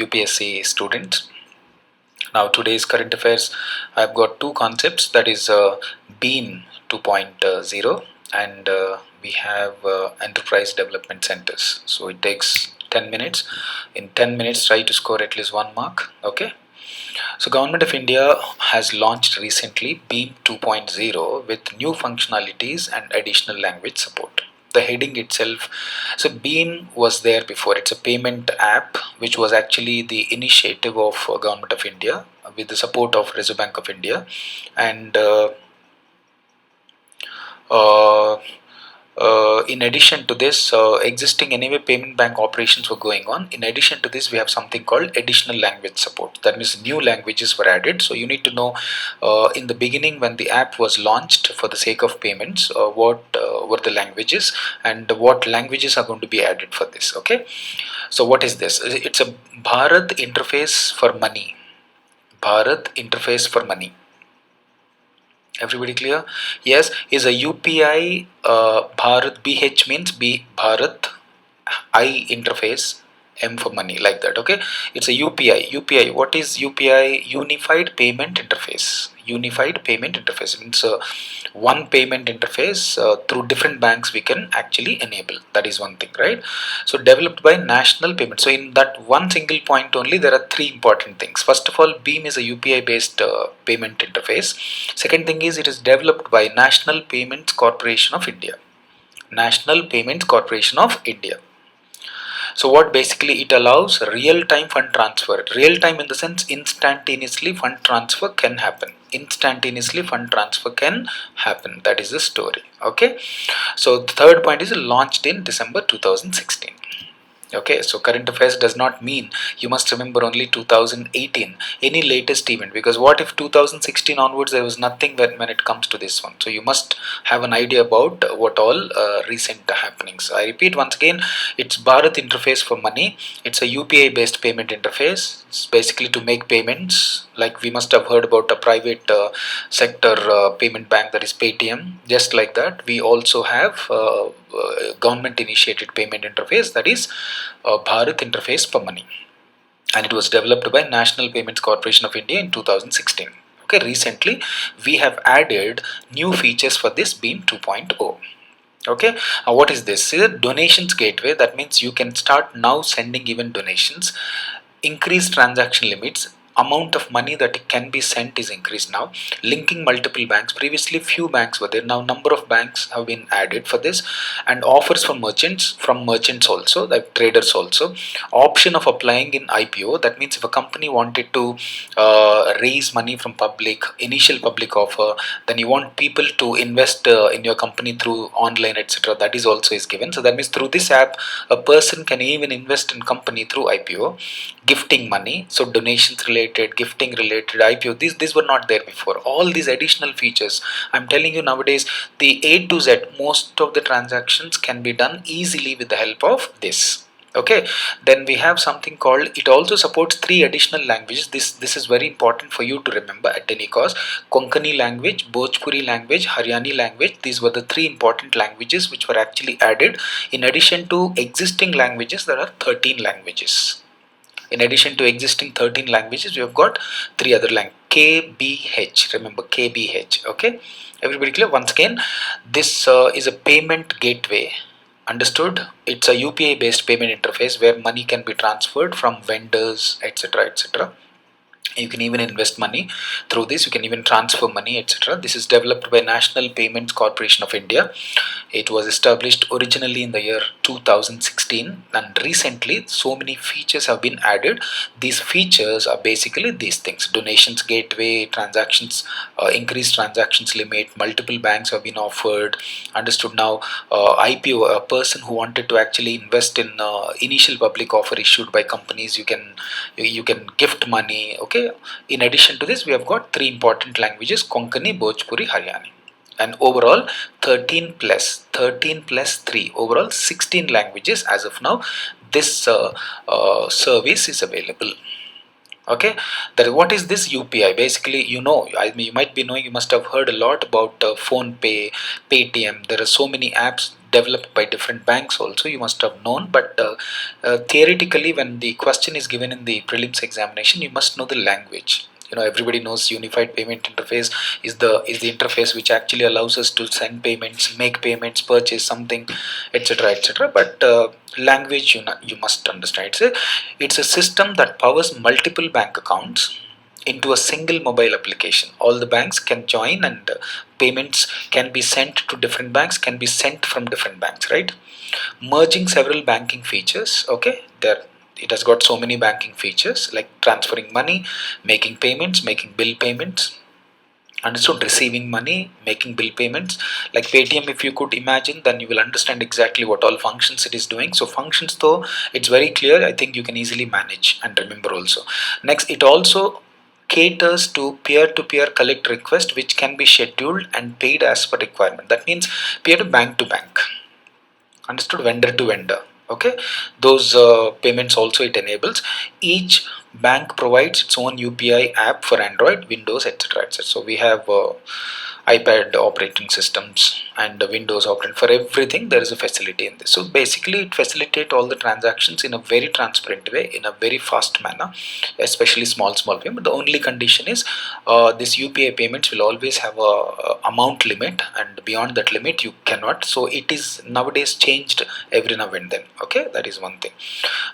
UPSC students. Now today's current affairs, I've got two concepts, that is BEAM 2.0 and we have enterprise development centers. So it takes 10 minutes. In 10 minutes try to score at least 1 mark. Okay. So Government of India has launched recently BEAM 2.0 with new functionalities and additional language support. The heading itself, so BEAM was there before. It's a payment app which was actually the initiative of Government of India with the support of Reserve Bank of India, and uh, in addition to this, existing anyway payment bank operations were going on. In addition to this, we have something called additional language support. That means new languages were added. So you need to know in the beginning when the app was launched for the sake of payments, what were the languages and what languages are going to be added for this. Okay. So what is this? It's a Bharat interface for money. Bharat interface for money. Everybody clear? Yes, is a UPI Bharat. BH means Bharat, I interface, M for money, like that. Okay, it's a UPI. UPI. What is UPI? Unified Payment Interface. Unified Payment Interface means one payment interface through different banks we can actually enable. That is one thing, right? So developed by National Payment. So in that one single point only, there are three important things. First of all, BEAM is a UPI based payment interface. Second thing is it is developed by National Payments Corporation of India. National Payments Corporation of India. So what basically it allows real-time fund transfer. Real-time in the sense instantaneously fund transfer can happen. Instantaneously fund transfer can happen. That is the story. Okay. So the third point is launched in December 2016. Okay, so current affairs does not mean you must remember only 2018, any latest event, because what if 2016 onwards there was nothing when it comes to this one. So you must have an idea about what all recent happenings. I repeat once again, it's Bharat interface for money. It's a UPI based payment interface. It's basically to make payments, like we must have heard about a private sector payment bank, that is Paytm. Just like that, we also have government initiated payment interface, that is Bharat interface for money, and it was developed by National Payments Corporation of India in 2016. Okay, recently we have added new features for this BEAM 2.0. Okay, what is this? Is a donations gateway. That means you can start now sending even donations. Increased transaction limits. Amount of money that can be sent is increased now. Linking multiple banks. Previously few banks were there, now number of banks have been added for this. And offers from merchants also, like traders also. Option of applying in IPO. That means if a company wanted to raise money from public, initial public offer, then you want people to invest in your company through online, etc., that is also is given. So that means through this app a person can even invest in company through IPO. Gifting money, so donations related, gifting related, IPO, these were not there before. All these additional features, I'm telling you, nowadays the A to Z, most of the transactions can be done easily with the help of this. Okay, then we have something called, it also supports 3 additional languages. This is very important for you to remember at any cost. Konkani language, Bhojpuri language, Haryani language. These were the 3 important languages which were actually added. In addition to existing languages, there are 13 languages. In addition to existing 13 languages, we have got 3 other languages. KBH, remember KBH. Okay, everybody clear? Once again, this is a payment gateway. Understood? It's a UPI based payment interface where money can be transferred from vendors, etc., etc. You can even invest money through this, you can even transfer money, etc. This is developed by National Payments Corporation of India. It was established originally in the year 2016, and recently so many features have been added. These features are basically these things: donations gateway, transactions, increased transactions limit, multiple banks have been offered. Understood now? IPO, a person who wanted to actually invest in initial public offer issued by companies, you can gift money. Okay, in addition to this, we have got 3 important languages: Konkani, Bhojpuri, Haryani, and overall 13 plus 3, overall 16 languages as of now. This service is available. Okay, that what is this UPI? Basically, you know, you might be knowing, you must have heard a lot about Phone Pay, Paytm. There are so many apps. developed by different banks also, you must have known, but theoretically when the question is given in the prelims examination, you must know the language. Everybody knows unified payment interface is the interface which actually allows us to send payments, make payments, purchase something, etc., etc. But language, you must understand, it's a system that powers multiple bank accounts into a single mobile application. All the banks can join, and payments can be sent to different banks, can be sent from different banks, right? Merging several banking features. Okay, there it has got so many banking features like transferring money, making payments, making bill payments, understood, receiving money, making bill payments. Like Paytm, if you could imagine, then you will understand exactly what all functions it is doing. So functions, though it's very clear, I think you can easily manage and remember also. Next, it also caters to peer-to-peer collect request, which can be scheduled and paid as per requirement. That means peer to bank, understood, vendor to vendor. Okay, those payments also it enables. Each bank provides its own UPI app for Android, Windows, etc., etc. So we have iPad operating systems and Windows operating. For everything there is a facility in this. So basically it facilitates all the transactions in a very transparent way, in a very fast manner, especially small payment. The only condition is this UPI payments will always have a amount limit, and beyond that limit you cannot. So it is nowadays changed every now and then. Okay, that is one thing.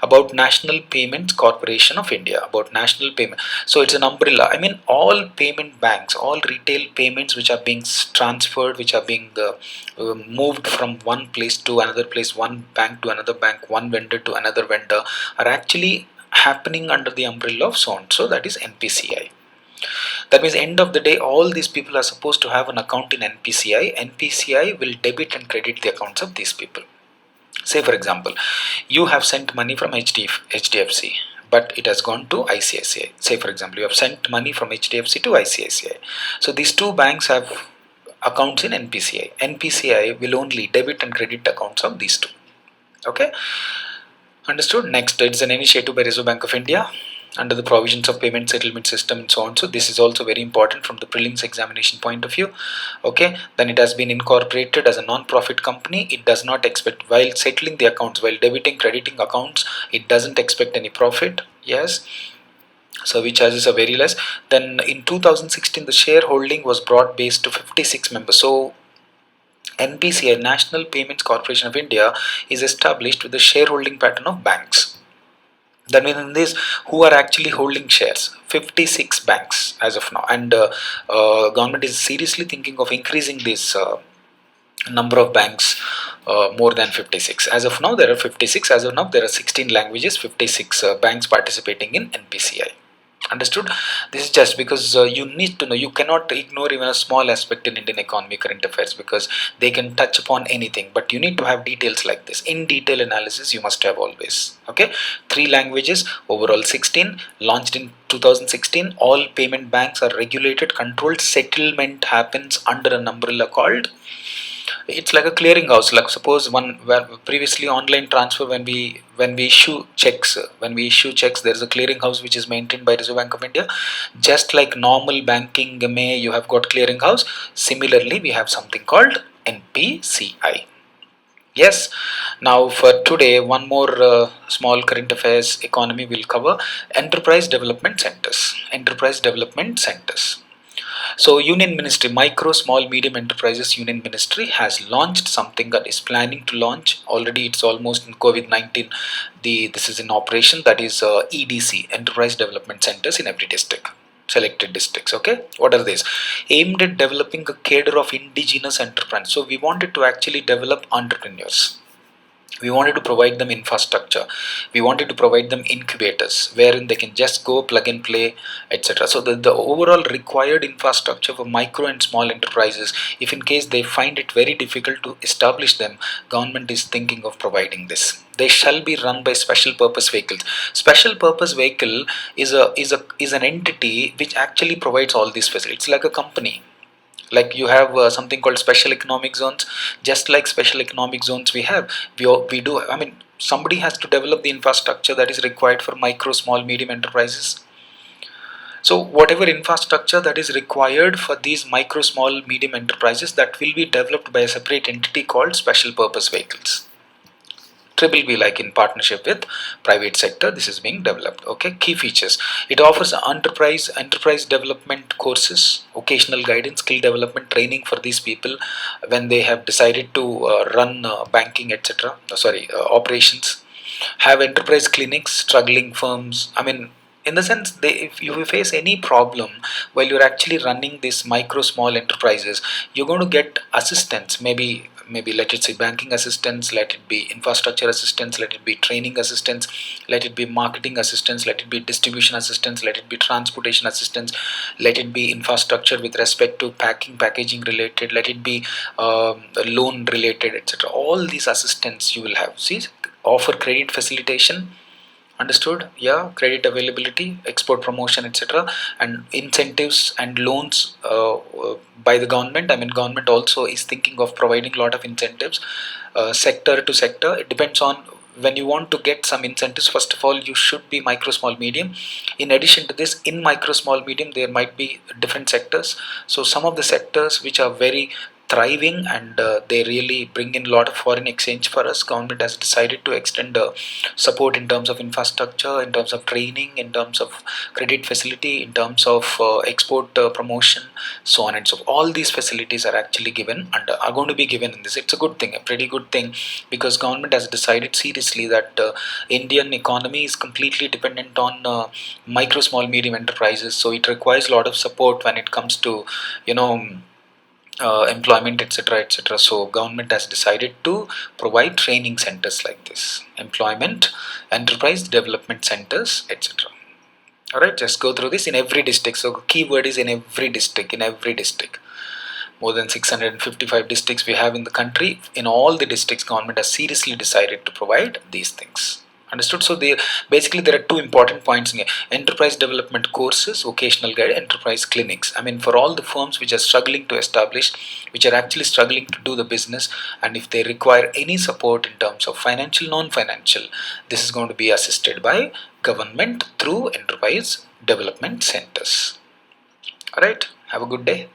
About National Payments Corporation of India, about national payment, so it's an umbrella. I mean, all payment banks, all retail payments which are being transferred, which are being moved from one place to another place, one bank to another bank, one vendor to another vendor, are actually happening under the umbrella of so and so, that is NPCI. That means end of the day all these people are supposed to have an account in NPCI. NPCI will debit and credit the accounts of these people. Say for example, you have sent money from HDFC, but it has gone to ICICI. Say for example, you have sent money from HDFC to ICICI. So these two banks have accounts in NPCI. NPCI will only debit and credit accounts of these two. Okay, understood. Next, it's an initiative by Reserve Bank of India under the provisions of payment settlement system and so on. So this is also very important from the prelims examination point of view. Okay, then it has been incorporated as a non-profit company. It does not expect, while settling the accounts, while debiting, crediting accounts, it doesn't expect any profit. Yes, service charges are very less. Then in 2016 the shareholding was brought base to 56 members. So NPCI, National Payments Corporation of India, is established with the shareholding pattern of banks. That means in this, who are actually holding shares? 56 banks as of now, and government is seriously thinking of increasing this number of banks more than 56. As of now, there are 56. As of now, there are 16 languages, 56 banks participating in NPCI. Understood? This is just because you need to know. You cannot ignore even a small aspect in Indian economy, current affairs, because they can touch upon anything. But you need to have details like this. In detail analysis, you must have always. Okay, 3 languages, overall 16. Launched in 2016. All payment banks are regulated, controlled. Settlement happens under an umbrella called, it's like a clearinghouse. Like suppose one where previously online transfer, when we issue checks, there is a clearinghouse which is maintained by Reserve Bank of India. Just like normal banking may you have got clearinghouse, similarly we have something called NPCI. Yes. Now for today, one more small current affairs economy will cover. Enterprise development centers. So Union Ministry, Micro, Small, Medium Enterprises Union Ministry has launched something, that is planning to launch. Already it's almost in COVID-19. This is in operation, that is EDC, Enterprise Development Centers in every district. Selected districts. Okay, what are these? Aimed at developing a cadre of indigenous entrepreneurs. So we wanted to actually develop entrepreneurs. We wanted to provide them infrastructure. We wanted to provide them incubators wherein they can just go plug and play, etc. So the overall required infrastructure for micro and small enterprises, if in case they find it very difficult to establish them, government is thinking of providing this. They shall be run by special purpose vehicles. Special purpose vehicle is an entity which actually provides all these facilities. It's like a company. Like you have something called special economic zones. Just like special economic zones we do, I mean, somebody has to develop the infrastructure that is required for micro, small, medium enterprises. So whatever infrastructure that is required for these micro, small, medium enterprises, that will be developed by a separate entity called special purpose vehicles. Triple B, like in partnership with private sector, this is being developed. Okay, key features: it offers enterprise development courses, occasional guidance, skill development training for these people when they have decided to run banking, etc. Operations. Have enterprise clinics, struggling firms. I mean, in the sense, if you face any problem while you're actually running these micro, small enterprises, you're going to get assistance. Maybe let it say banking assistance, let it be infrastructure assistance, let it be training assistance, let it be marketing assistance, let it be distribution assistance, let it be transportation assistance, let it be infrastructure with respect to packaging related, let it be loan related, etc. All these assistance you will have. See, offer credit facilitation, understood? Yeah, credit availability, export promotion, etc. And incentives and loans by the government. I mean, government also is thinking of providing a lot of incentives, sector to sector. It depends on, when you want to get some incentives, first of all you should be micro, small, medium. In addition to this, in micro, small, medium, there might be different sectors. So some of the sectors which are very thriving and they really bring in a lot of foreign exchange for us, government has decided to extend support in terms of infrastructure, in terms of training, in terms of credit facility, in terms of export promotion, so on and so forth. All these facilities are actually given and are going to be given in this. It's a good thing, a pretty good thing, because government has decided seriously that Indian economy is completely dependent on micro, small, medium enterprises. So it requires a lot of support when it comes to, you know, employment, etc., etc. So government has decided to provide training centers like this, employment, enterprise development centers, etc. All right, just go through this in every district. So keyword is in every district. In every district, more than 655 districts we have in the country. In all the districts, government has seriously decided to provide these things. Understood? So basically there are two important points in here: enterprise development courses, vocational guide, enterprise clinics. I mean, for all the firms which are struggling to establish, which are actually struggling to do the business, and if they require any support in terms of financial, non-financial, this is going to be assisted by government through enterprise development centers. All right, have a good day.